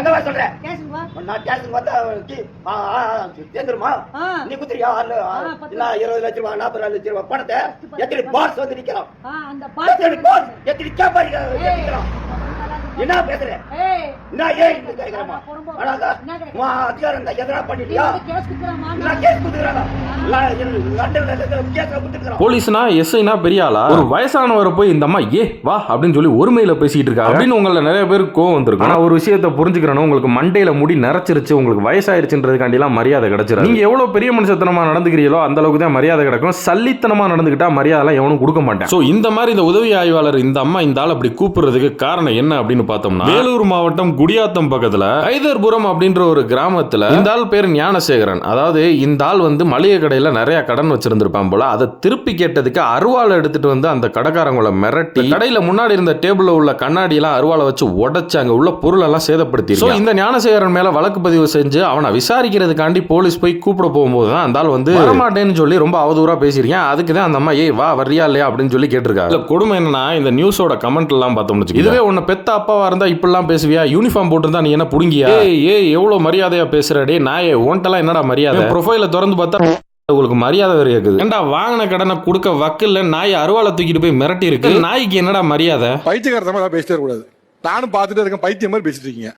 எங்க வர சொல்ற ஸ்டேஷன் வா. நான் ஸ்டேஷன் வந்தா தேர்ந்துருமா நீ குத்துறியா இல்ல 20 லட்சம் ரூபாய் 40 லட்சம் ரூபாய் பணத்தை எத்தனை பாஸ் வந்து நிக்கிறான் அந்த எத்தனை பாஸ் எத்தனை கேப்பாரி நிக்கிறான் என்ன பேசுற நான் ஏன் இந்த கேக்குறமா அதிகாரம் எதனா பண்ணிட்டியா கேஸ் குடுக்குறாங்க போலீஸ்னா எஸ்ஐனா பெரிய ஆளா ஒரு வயசானவரை போய் இந்த அம்மா ஏ வா அப்படின்னு சொல்லி ஒருமையில பேசிட்டு இருக்காங்க அப்படின்னு உங்களை நிறைய பேருக்கு கோவம் வந்திருக்கும். ஆனா ஒரு விஷயத்தை புரிஞ்சுக்கிறணும், உங்களுக்கு மண்டையில முடி நரைச்சிருச்சு, உங்களுக்கு வயசாயிருச்சுன்றதுக்காண்டி எல்லாம் மரியாதை கிடைச்சிடும். நீங்க எவ்வளவு பெரிய மனுஷத்தனமா நடந்துக்கிறீங்களோ அந்த அளவுக்கு தான் மரியாதை கிடைக்கும். சல்லித்தனமா நடந்துக்கிட்டா மரியாதை எல்லாம் எவனும் கொடுக்க மாட்டேன். சோ இந்த மாதிரி இந்த உதவி ஆய்வாளர் இந்த அம்மா இந்த ஆள் அப்படி கூப்பிடுறதுக்கு காரணம் என்ன அப்படின்னு பார்த்தோம்னா, வேலூர் மாவட்டம் குடியாத்தம் பக்கத்துல ஐதர்புரம் அப்படின்ற ஒரு கிராமத்துல இந்த ஆள் பேர் ஞானசேகரன். அதாவது இந்த ஆள் வந்து மளிகை கடையில நிறைய கடன் வச்சிருந்திருப்பான் போல. அதை திருப்பி கேட்டதுக்கு அருவாளை எடுத்துட்டு வந்து அந்த கடைக்காரங்களை மிரட்டி கடையில முன்னாடி இருந்த டேபிள்ல உள்ள கண்ணாடி எல்லாம் அருவாளை வச்சு உடைச்சு அங்க உள்ள பொருள் எல்லாம் சேதப்படுத்தி இந்த ஞானசேகரன் மேல வழக்கு பதிவு செஞ்சு அவனை விசாரிக்கிறதுக்காண்டி போலீஸ் போய் கூப்பிட போகும்போது தான் அந்த ஆள் வந்து வரமாட்டேன்னு சொல்லி ரொம்ப அவதூறா பேசியிருக்கேன். அதுக்கு தான் அந்த அம்மா ஏய் வா வர்றியா இல்லையா அப்படின்னு சொல்லி கேட்டிருக்காங்க. கொடுமை என்னன்னா இந்த நியூஸோட கமெண்ட் எல்லாம் பார்த்தோம்னு இதுவே உன்னை பெத்த அப்பாவா இருந்தா இப்படிலாம் பேசுவியா? யூனிஃபார்ம் போட்டுருந்தா நீ என்ன புடுங்கியா? ஏய் எவ்வளவு மரியாதையா பேசுறடே நாயே, உன்ட்டெல்லாம் என்னடா மரியாதை? ப்ரொஃபைல திறந்து பார்த்தா உங்களுக்கு மரியாதை வேற இருக்குது. ஏண்டா வாங்கின கடனை கொடுக்க வக்கில்ல நாய் அருவாளை தூக்கிட்டு போய் மிரட்டி இருக்கு. நாய்க்கு என்னடா மரியாதை? பைத்தியக்காரத்தமா பேசிட்டே கூடாது. நானும் பார்த்துட்டே இருக்கேன், பைத்தியம் மாதிரி பேசிட்டு இருக்கீங்க.